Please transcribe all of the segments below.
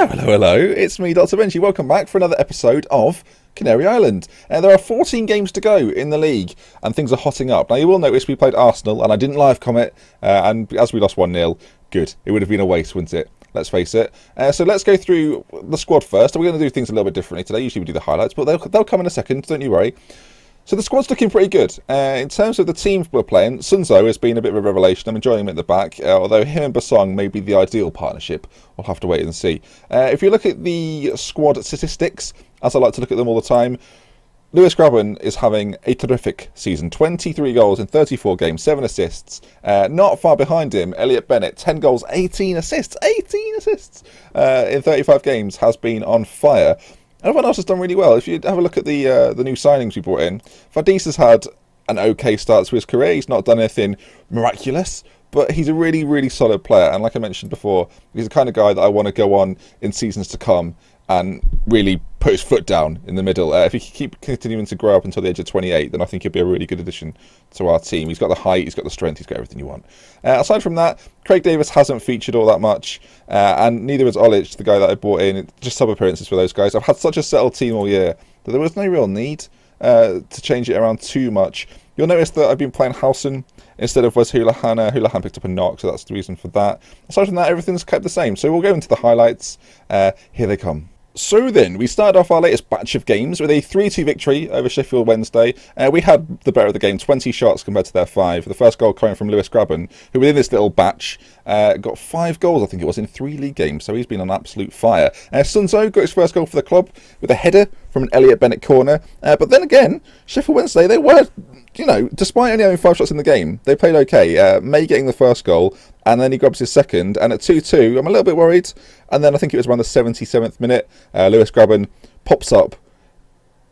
Hello, hello, hello. It's me, Dr. Benji. Welcome back for another episode of Canary Island. There are 14 games to go in the league, and things are hotting up. Now, you will notice we played Arsenal, and I didn't live comment, and as we lost 1-0, good. It would have been a waste, wouldn't it? Let's face it. So let's go through the squad first. We're going to do things a little bit differently today. Usually we do the highlights, but they'll come in a second, don't you worry. So the squad's looking pretty good. In terms of the team we're playing, Sunzo has been a bit of a revelation. I'm enjoying him at the back, although him and Basong may be the ideal partnership. We'll have to wait and see. If you look at the squad statistics, as I like to look at them all the time, Lewis Graben is having a terrific season. 23 goals in 34 games, 7 assists. Not far behind him, Elliot Bennett, 10 goals, 18 assists. 18 assists in 35 games, has been on fire. Everyone else has done really well. If you have a look at the new signings we brought in, Fadis has had an okay start to his career. He's not done anything miraculous, but he's a really, really solid player. And like I mentioned before, he's the kind of guy that I want to go on in seasons to come and really put his foot down in the middle. If he can keep continuing to grow up until the age of 28, then I think he'll be a really good addition to our team. He's got the height, he's got the strength, he's got everything you want. Aside from that, Craig Davis hasn't featured all that much, and neither has Olic, the guy that I brought in. Just sub appearances for those guys. I've had such a settled team all year that there was no real need to change it around too much. You'll notice that I've been playing Housen instead of Wes Houlihan. Houlihan picked up a knock, so that's the reason for that. Aside from that, everything's kept the same. So we'll go into the highlights. Here they come. So then, we started off our latest batch of games with a 3-2 victory over Sheffield Wednesday. We had the better of the game, 20 shots compared to their 5. The first goal coming from Lewis Graben, who within this little batch got 5 goals, I think it was, in 3 league games. So he's been on absolute fire. Sunzo got his first goal for the club with a header from an Elliot Bennett corner. But then again, Sheffield Wednesday, they were, despite only having 5 shots in the game, they played okay. May getting the first goal, and then he grabs his second, and at 2-2, I'm a little bit worried. And then I think it was around the 77th minute, Lewis Graben pops up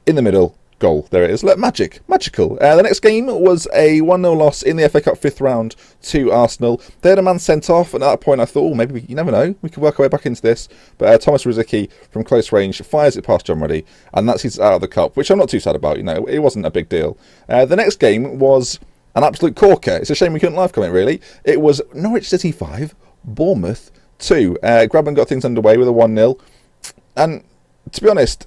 in the middle, goal. There it is. Magical. The next game was a 1-0 loss in the FA Cup 5th round to Arsenal. They had a man sent off, and at that point I thought, maybe, you never know, we could work our way back into this. But Thomas Ruzicki from close range fires it past John Ruddy, and that's his out of the cup, which I'm not too sad about. It wasn't a big deal. The next game was an absolute corker. It's a shame we couldn't live comment, really. It was Norwich City 5, Bournemouth 2. Graben got things underway with a 1-0. And to be honest,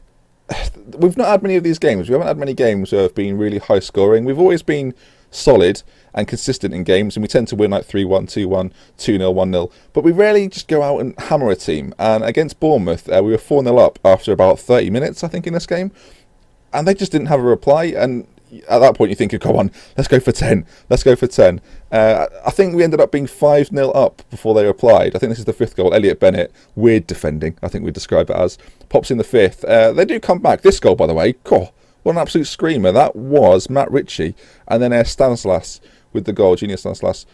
we've not had many of these games. We haven't had many games that have been really high scoring. We've always been solid and consistent in games, and we tend to win like 3-1, 2-1, 2-0, 1-0. But we rarely just go out and hammer a team. And against Bournemouth, we were 4-0 up after about 30 minutes, I think, in this game. And they just didn't have a reply. And at that point, you think, come on, let's go for 10. Let's go for 10. I think we ended up being 5-0 up before they replied. I think this is the 5th goal. Elliot Bennett, weird defending, I think we'd describe it as. Pops in the 5th. They do come back. This goal, by the way, what an absolute screamer. That was Matt Ritchie. And then Stanislas with the goal, Junior Stanislas,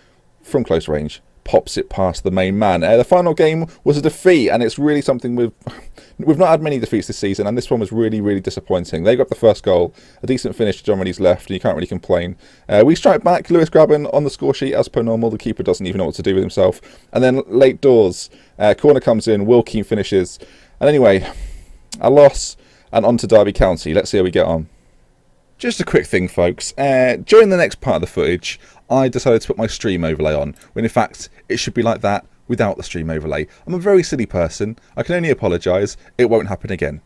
from close range, pops it past the main man. The final game was a defeat, and it's really something we've not had many defeats this season, and this one was really, really disappointing. They got the first goal, a decent finish to John Ruddy's left, and you can't really complain. We strike back, Lewis Graben on the score sheet as per normal. The keeper doesn't even know what to do with himself. And then late doors, corner comes in, Will Keane finishes. And anyway, a loss, and on to Derby County. Let's see how we get on. Just a quick thing, folks. During the next part of the footage, I decided to put my stream overlay on, when in fact it should be like that without the stream overlay. I'm a very silly person. I can only apologise. It won't happen again.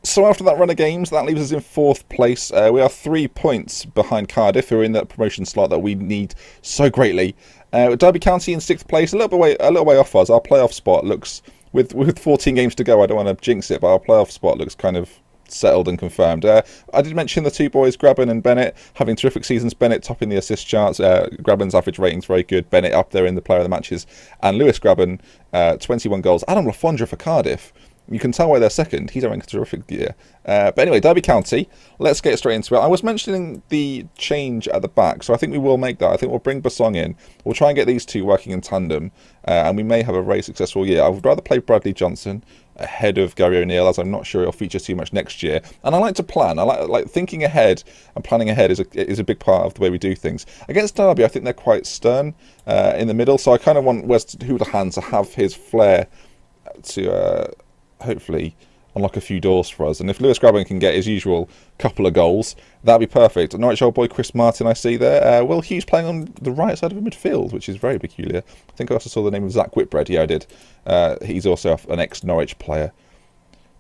So after that run of games, that leaves us in 4th place. We are 3 points behind Cardiff, who are in that promotion slot that we need so greatly. Derby County in 6th place, a little way off us. Our playoff spot looks, with 14 games to go, I don't want to jinx it, but our playoff spot looks kind of settled and confirmed. I did mention the 2 boys, Graben and Bennett, having terrific seasons. Bennett topping the assist charts. Graben's average rating's very good. Bennett up there in the player of the matches. And Lewis Graben, 21 goals. Adam Lafondra for Cardiff. You can tell why they're second. He's having a terrific year. But anyway, Derby County, let's get straight into it. I was mentioning the change at the back, so I think we will make that. I think we'll bring Basong in. We'll try and get these two working in tandem, and we may have a very successful year. I would rather play Bradley Johnson ahead of Gary O'Neill, as I'm not sure he'll feature too much next year. And I like to plan. I like thinking ahead, and planning ahead is a big part of the way we do things. Against Derby, I think they're quite stern in the middle, so I kind of want Wes Houlihan to have his flair to hopefully unlock a few doors for us. And if Lewis Grabban can get his usual couple of goals, that'd be perfect. Norwich old boy Chris Martin, I see there. Will Hughes playing on the right side of the midfield, which is very peculiar. I think I also saw the name of Zach Whitbread. Yeah, I did. He's also an ex-Norwich player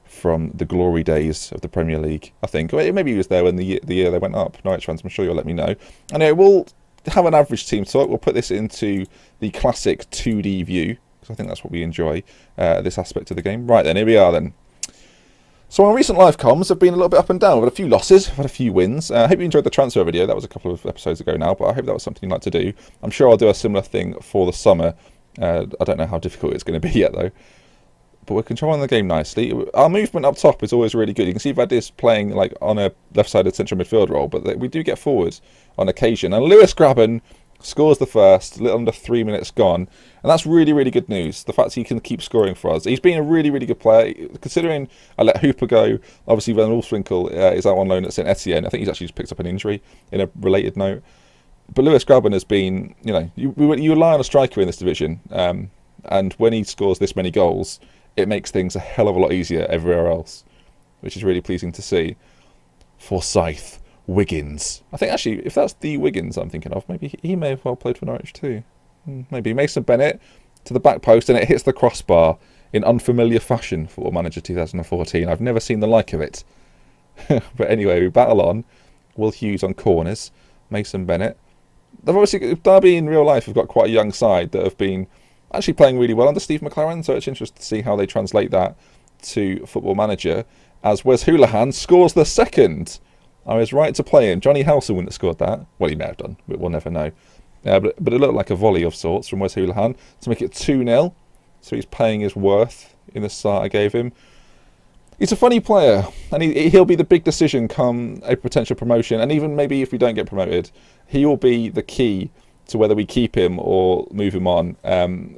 from the glory days of the Premier League, I think. Maybe he was there when the year they went up. Norwich fans, I'm sure you'll let me know. Anyway, we'll have an average team talk. We'll put this into the classic 2D view, because I think that's what we enjoy, this aspect of the game. Right then, here we are then. So our recent live comms have been a little bit up and down. We've had a few losses, we've had a few wins. I hope you enjoyed the transfer video. That was a couple of episodes ago now, but I hope that was something you'd like to do. I'm sure I'll do a similar thing for the summer. I don't know how difficult it's going to be yet, though. But we're controlling the game nicely. Our movement up top is always really good. You can see Vadis playing like on a left-sided central midfield role, but we do get forward on occasion. And Lewis Grabban scores the first, a little under 3 minutes gone. And that's really, really good news. The fact he can keep scoring for us. He's been a really, really good player. Considering I let Hooper go, obviously Van Wolfswinkel is out on loan at St Etienne. I think he's actually just picked up an injury in a related note. But Lewis Grabban has been, you rely on a striker in this division. And when he scores this many goals, it makes things a hell of a lot easier everywhere else, which is really pleasing to see. Forsyth, Wiggins. I think actually, if that's the Wiggins I'm thinking of, maybe he may have well played for Norwich too. Maybe Mason Bennett to the back post, and it hits the crossbar in unfamiliar fashion for Football Manager 2014. I've never seen the like of it. But anyway, we battle on. Will Hughes on corners. Mason Bennett. They've obviously, Derby in real life have got quite a young side that have been actually playing really well under Steve McLaren, so it's interesting to see how they translate that to Football Manager. As Wes Hoolahan scores the second. I was right to play him. Johnny Howson wouldn't have scored that. Well, he may have done, but we'll never know. But it looked like a volley of sorts from Wes Hoolahan to make it 2-0. So he's paying his worth in the start I gave him. He's a funny player, and he'll be the big decision come a potential promotion. And even maybe if we don't get promoted, he will be the key to whether we keep him or move him on.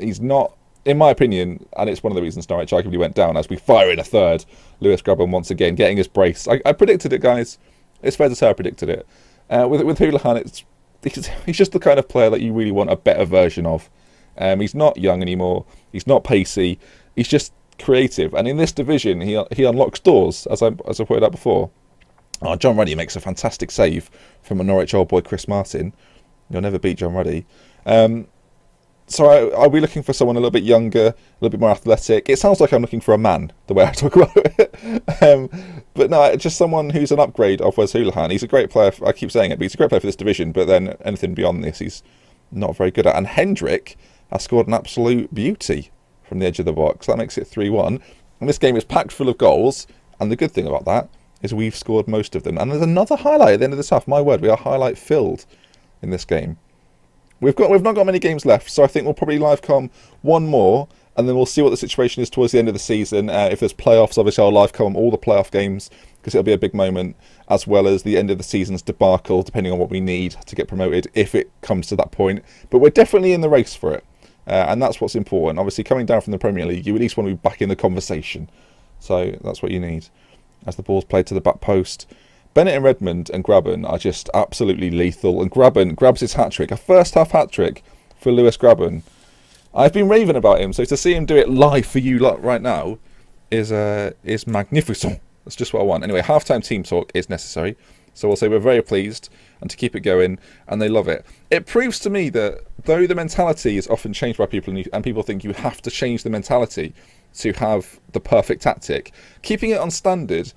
He's not, in my opinion, and it's one of the reasons Norwich arguably went down, as we fire in a third. Lewis Grabban once again getting his brace. I predicted it, guys. It's fair to say I predicted it. With Hoolahan, he's just the kind of player that you really want a better version of. He's not young anymore. He's not pacey. He's just creative. And in this division, he unlocks doors, as I pointed out before. Oh, John Ruddy makes a fantastic save from a Norwich old boy, Chris Martin. You'll never beat John Ruddy. So I'll be looking for someone a little bit younger, a little bit more athletic. It sounds like I'm looking for a man, the way I talk about it. But no, just someone who's an upgrade of Wes Hoolahan. He's a great player. I keep saying it, but he's a great player for this division. But then anything beyond this, he's not very good at. And Hendrick has scored an absolute beauty from the edge of the box. That makes it 3-1. And this game is packed full of goals. And the good thing about that is we've scored most of them. And there's another highlight at the end of this half. My word, we are highlight filled in this game. We've not got many games left, so I think we'll probably live com one more, and then we'll see what the situation is towards the end of the season. If there's playoffs, obviously I'll live com all the playoff games, because it'll be a big moment, as well as the end of the season's debacle, depending on what we need to get promoted, if it comes to that point. But we're definitely in the race for it, and that's what's important. Obviously, coming down from the Premier League, you at least want to be back in the conversation. So that's what you need. As the ball's played to the back post, Bennett and Redmond and Grabban are just absolutely lethal. And Grabban grabs his hat-trick, a first-half hat-trick for Lewis Grabban. I've been raving about him, so to see him do it live for you lot right now is magnificent. That's just what I want. Anyway, half-time team talk is necessary. So we'll say we're very pleased and to keep it going, and they love it. It proves to me that though the mentality is often changed by people, and people think you have to change the mentality to have the perfect tactic, keeping it on standard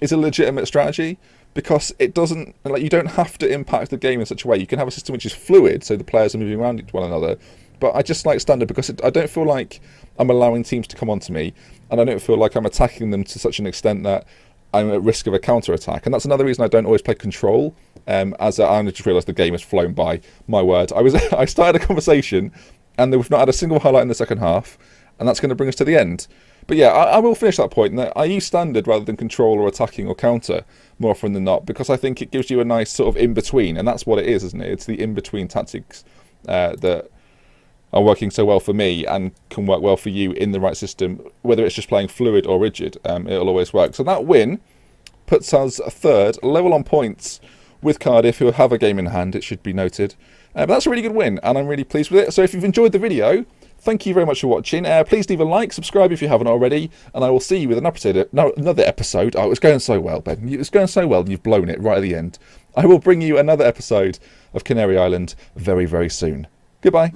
is a legitimate strategy. Because it doesn't, you don't have to impact the game in such a way. You can have a system which is fluid, so the players are moving around one another. But I just like standard because I don't feel like I'm allowing teams to come onto me, and I don't feel like I'm attacking them to such an extent that I'm at risk of a counter-attack. And that's another reason I don't always play control. I just realised the game has flown by. My word, I started a conversation, and we've not had a single highlight in the second half, and that's going to bring us to the end. But yeah, I will finish that point. That I use standard rather than control or attacking or counter more often than not, because I think it gives you a nice sort of in-between, and that's what it is, isn't it? It's the in-between tactics that are working so well for me and can work well for you in the right system, whether it's just playing fluid or rigid. It'll always work. So that win puts us third, level on points with Cardiff, who have a game in hand, it should be noted. But that's a really good win, and I'm really pleased with it. So if you've enjoyed the video, thank you very much for watching. Please leave a like, subscribe if you haven't already, and I will see you with another episode. Oh, it was going so well, Ben. It was going so well, and you've blown it right at the end. I will bring you another episode of Canary Island very, very soon. Goodbye.